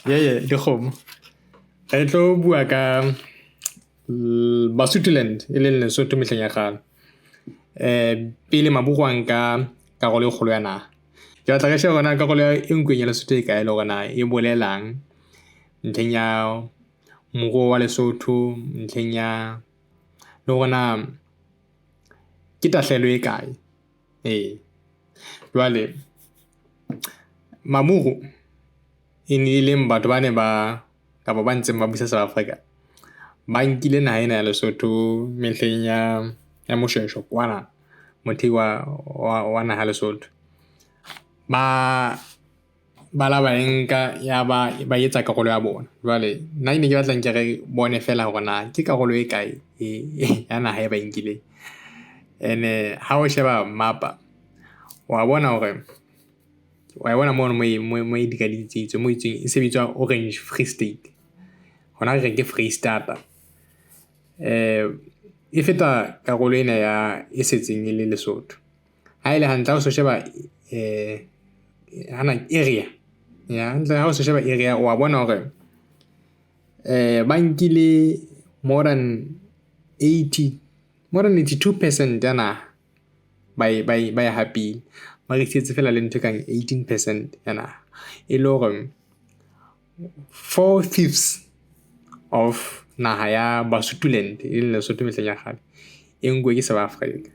dikgomo. Re tlo bua ka Basutoland e leng Lesotho mehleng ya kgale. Pele maburu a nka karolo e kgolo ya naha. Ke batla re shebe hore karolo e nkueng ya Lesotho e kae le hore na e bolelang ntlheng ya moruo wa Lesotho, ntlheng ya le hore na ke tahlelo e kae. Jwale maburu e ne leng batho ba ne ba kapa ba ntseng ba busa South Africa, ba nkile naha ena ya Lesotho mehleng ya moshweshwe kwana mothei wa naha ya Lesotho. Ba la ba nka ya ba etsa karolo ya bona. Jwale nna ne ke batla nke re bone fela hore na ke karolo e kae ya naha e ba nkileng. Ene ha o sheba mapa wa bona hore wa bona mo e dikaditse mo itseng e sebetswa Orange Free State. Hona re ke Freestata. E feta karolo ena ya e setseng e le Lesotho. Ha ile hantle ha o so sheba hana area hantle ha o so sheba area wa bona hore ba nkile more than 82% ya naha ba ya happy. Ba re setse fela le ntho kang 18% ya naha. E le hore 4/5 of naha ya Basutoland e leng Lesotho mehleng ya kgale e nkuwe ke South Africa.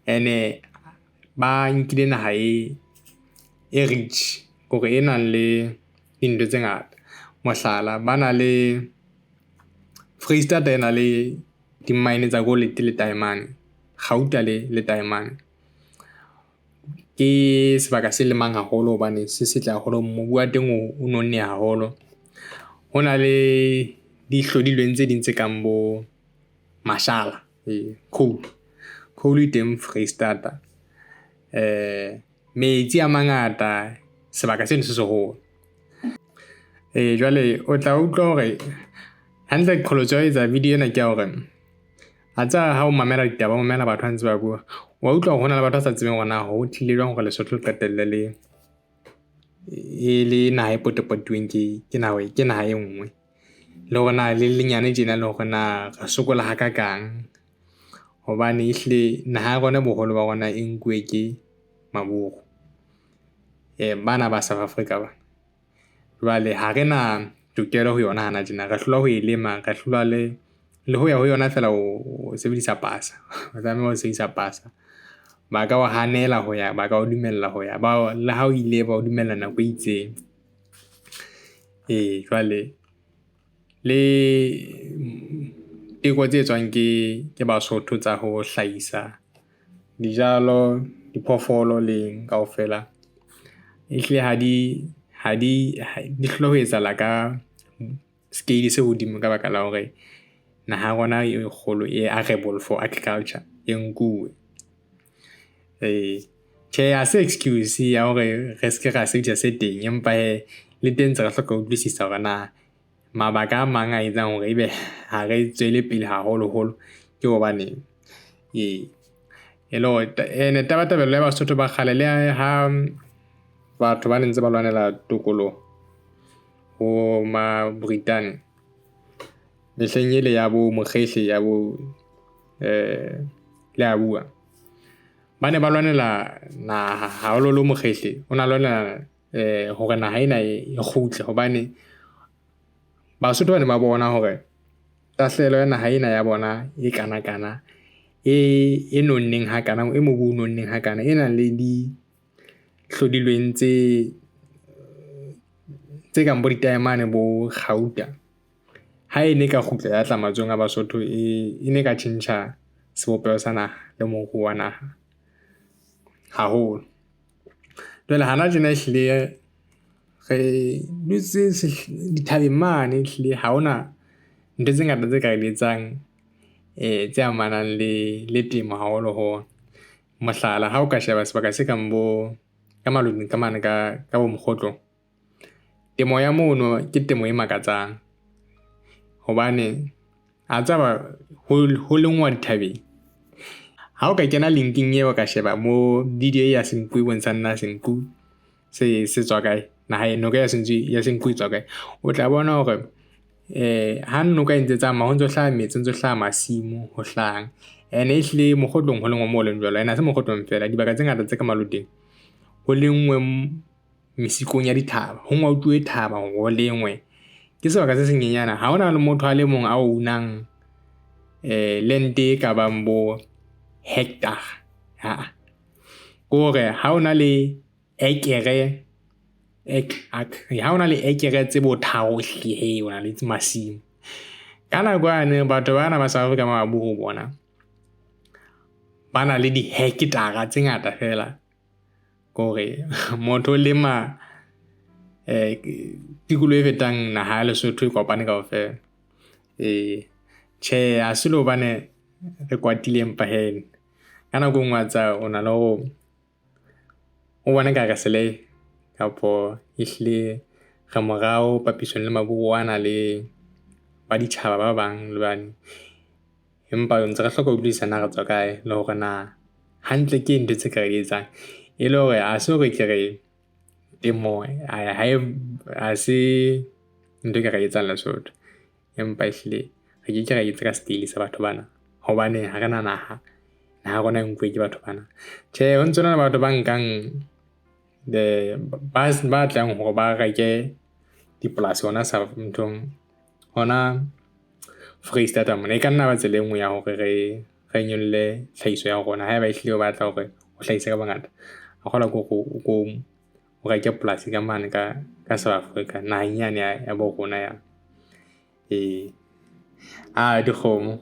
Ene ba nkile naha e rich hore e nang le dintho tse ngata. Mohlala ba na le Freestata ena le di-mine tsa gold le diamond, Gauta le diamond. Ke sebaka se lemang haholo hobane se setle haholo, mobu wa teng o nonne haholo. Ho na le dihlodilweng tse ding tse kang bo mashala, coal teng Freestata. Metsi a mangata, sebaka seno se seholo. Jwale o tla utlwa hore hantle qholotso ya etsa video ena ke hore a tsa ha o mamela ditaba, o mamela batho hantse ba bua, wa utlwa hore hona le batho ba sa tsebeng hore na ho tlile jwang hore Lesotho le qetelle le naha e potopotuweng ke naha e nngwe, le hore na le lenyane tjena, le hore na re sokola hakakang hobane ehlile naha ya rona boholo ba rona e nkuwe ke maburu bana ba South Africa ba. Jwale ha re na tokelo ho yona hana tjena, re hlola ho e lema, re hlola le ho ya ho yona fela o sebedisa pasa. O tlameha ho sebedisa pasa. Ba ka o hanela ho ya, ba ka o dumella ho ya, ba le ha o ile ba o dumella nako e itseng. Jwale le teko tse etswang ke Basotho tsa ho hlahisa dijalo, diphoofolo le kaofela, ehlile ha di hlola ho etsahala ka scale se hodimo ka baka la hore naha rona e kgolo e arable for agriculture e nkuwe. Tjhe, ha se excuse ya hore re se ke ra sebedisa se teng, empa le teng tse re hloka ho utlwisisa hore na mabaka a mang a etsang hore ebe ha re tswele pele haholoholo ke hobane e le hore tabatabelo ya Basotho ba kgale le ha batho ba ntse ba lwanela tokoloho ho Britain mehleng ele ya bo Mokgehli ya bo le a bua, ba ne ba lwanela naha haholo. Mokgehli o na lwanela hore naha ena e kgutle hobane Basotho ba ne ba bona hore tahlelo ya naha ena ya bona e kana e nonneng hakana, e mobu o nonneng hakana, e nang le di hlodilweng tse kang bo diamane bo Gauta. Ha e ne ka kgutla ya tla matsong a Basotho, e ne ka tjhentjha sebopeho sa naha le moruo wa naha haholo. Jwale hana tjena ehlile re dutse dithabeng mane, ehlile ha hona ntho tse ngata tse ka re etsang tse amanang le temo haholoholo. Mohlala, ha o ka sheba sebaka se kang bo ka malobeng ka mane ka bo Mokgotlo, temo ya mono ke temo e makatsang hobane a tsaba ho lengwa dithabeng. Ha o ka kena linking eo ka sheba mo video ya Senku e bontshang nna Senku se tswa kae, naha eno ka ya senku itswa kae o tla bona hore ha noka e ntse tsamaya ho ntso hlaha metsi ntso hlaha masimo ho hlahang ene ehlile mogotlong ho lengwe mo leng jwalo ena se mogotlong fela dibaka tse ngata tse ka maloteng ho lengwe mesikong ya dithaba ho ngwautuwe thaba ho lengwe ke sebaka se senyenyana ha hona le motho a le mong a unang lente ka bang bo hectare ha gore ha ona le ekere ha ona le ekere tse bo tharo hle ona le masimo kana kwane batho bana ba South Africa ba bua bona bana le di hectare tse ngata fela gore motho le ma tikolo e fetang naha ya Lesotho e kopane kaofela che a se lo bane re kwatile empa hene kana go ngwatsa ona le go o bona ka sele kapo ihle ga morao papisong le mabuana le ba ditšhaba ba bang le bane empa ntse re hloka utlwisana ga tswa kae le hore na hantle ke ntse tse ka re etsang e le hore a se hore ke re temo ha se ntho ke re etsang Lesotho empa ihle re ke ra itse ka stile sa batho bana hobane ha rena naha rona nkwe ke batho bana che ho ntsona le batho ba nkang ba tlang hore ba reke dipolasi hona sa mthong hona Freestata mona e ka nna ba tsela engwe ya hore re nyolle tlhahiso ya rona ha ba ihlile o batla hore o hlahise ka bangata a kgola go reke polasi ka mane ka South Africa nahanyane ya bo rona ya dikgomo